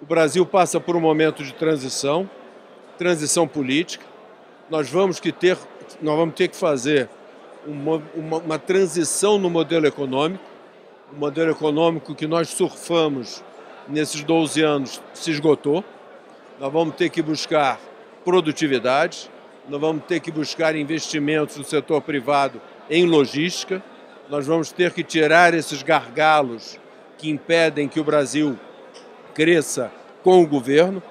O Brasil passa por um momento de transição política. Nós vamos ter que fazer uma transição no modelo econômico. O modelo econômico que nós surfamos nesses 12 anos se esgotou. Nós vamos ter que buscar produtividade, nós vamos ter que buscar investimentos no setor privado em logística, nós vamos ter que tirar esses gargalos que impedem que o Brasil cresça com o governo.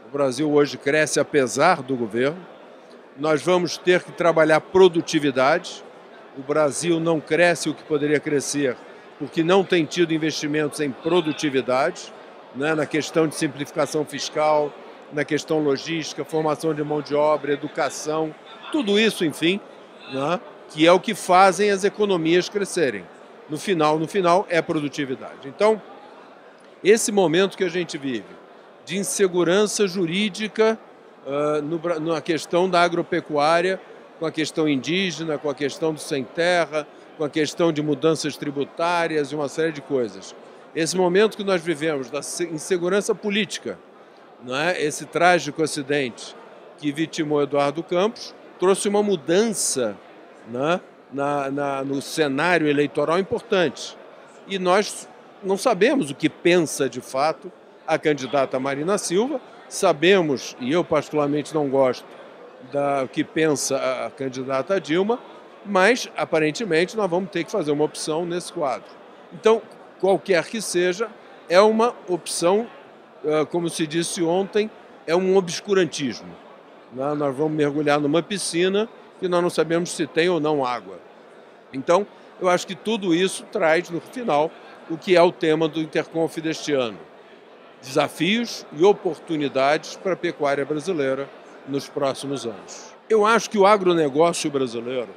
O Brasil hoje cresce apesar do governo. Nós vamos ter que trabalhar produtividade. O Brasil não cresce o que poderia crescer porque não tem tido investimentos em produtividade, né, na questão de simplificação fiscal, na questão logística, formação de mão de obra, educação, tudo isso, enfim, né, que é o que fazem as economias crescerem. No final, é produtividade. Então, esse momento que a gente vive de insegurança jurídica na questão da agropecuária, com a questão indígena, com a questão do sem terra, com a questão de mudanças tributárias e uma série de coisas. Esse momento que nós vivemos da insegurança política, não é? Esse trágico acidente que vitimou Eduardo Campos, trouxe uma mudança, né, no cenário eleitoral importante. E nós não sabemos o que pensa de fato a candidata Marina Silva, sabemos, e eu particularmente não gosto do que pensa a candidata Dilma, mas aparentemente nós vamos ter que fazer uma opção nesse quadro. Então, qualquer que seja, é uma opção, como se disse ontem, é um obscurantismo. Nós vamos mergulhar numa piscina que nós não sabemos se tem ou não água. Então, eu acho que tudo isso traz, no final, o que é o tema do Interconf deste ano. Desafios e oportunidades para a pecuária brasileira nos próximos anos. Eu acho que o agronegócio brasileiro,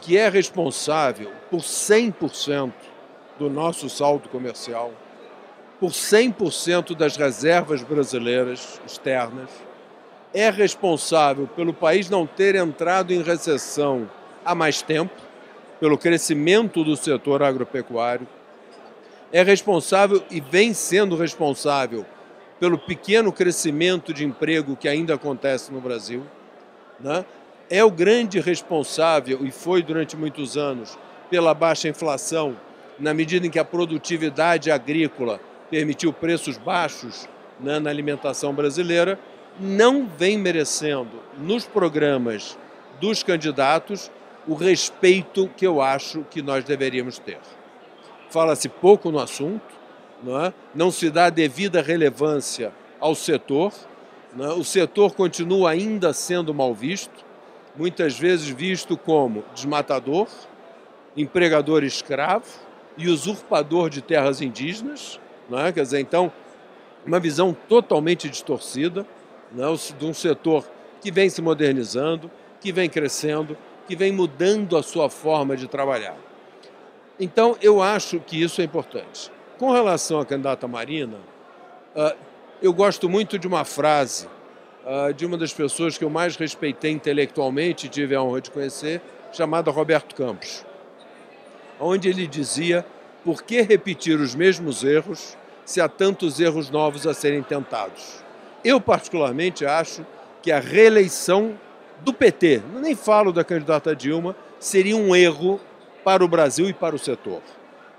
que é responsável por 100% do nosso saldo comercial, por 100% das reservas brasileiras externas, é responsável pelo país não ter entrado em recessão há mais tempo, pelo crescimento do setor agropecuário, é responsável e vem sendo responsável pelo pequeno crescimento de emprego que ainda acontece no Brasil, né? É o grande responsável, e foi durante muitos anos, pela baixa inflação, na medida em que a produtividade agrícola permitiu preços baixos, né, na alimentação brasileira, não vem merecendo, nos programas dos candidatos, o respeito que eu acho que nós deveríamos ter. Fala-se pouco no assunto, não se dá devida relevância ao setor, o setor continua ainda sendo mal visto, muitas vezes visto como desmatador, empregador escravo e usurpador de terras indígenas, quer dizer, então, uma visão totalmente distorcida, de um setor que vem se modernizando, que vem crescendo, que vem mudando a sua forma de trabalhar. Então, eu acho que isso é importante. Com relação à candidata Marina, eu gosto muito de uma frase de uma das pessoas que eu mais respeitei intelectualmente e tive a honra de conhecer, chamada Roberto Campos, onde ele dizia: por que repetir os mesmos erros se há tantos erros novos a serem tentados? Eu, particularmente, acho que a reeleição do PT, nem falo da candidata Dilma, seria um erro para o Brasil e para o setor.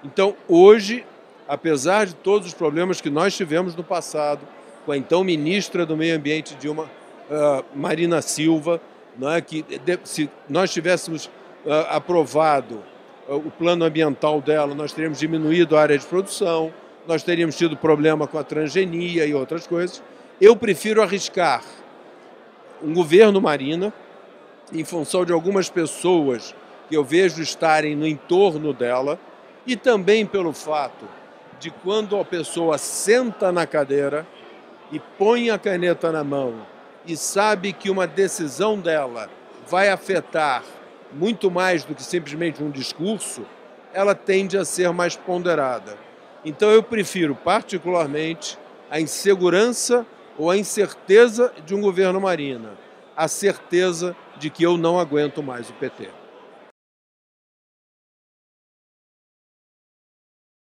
Então, hoje, apesar de todos os problemas que nós tivemos no passado, com a então ministra do Meio Ambiente, Marina Silva, que se nós tivéssemos aprovado o plano ambiental dela, nós teríamos diminuído a área de produção, nós teríamos tido problema com a transgenia e outras coisas. Eu prefiro arriscar um governo Marina, em função de algumas pessoas que eu vejo estarem no entorno dela, e também pelo fato de quando a pessoa senta na cadeira e põe a caneta na mão e sabe que uma decisão dela vai afetar muito mais do que simplesmente um discurso, ela tende a ser mais ponderada. Então eu prefiro particularmente a insegurança ou a incerteza de um governo Marina, a certeza de que eu não aguento mais o PT.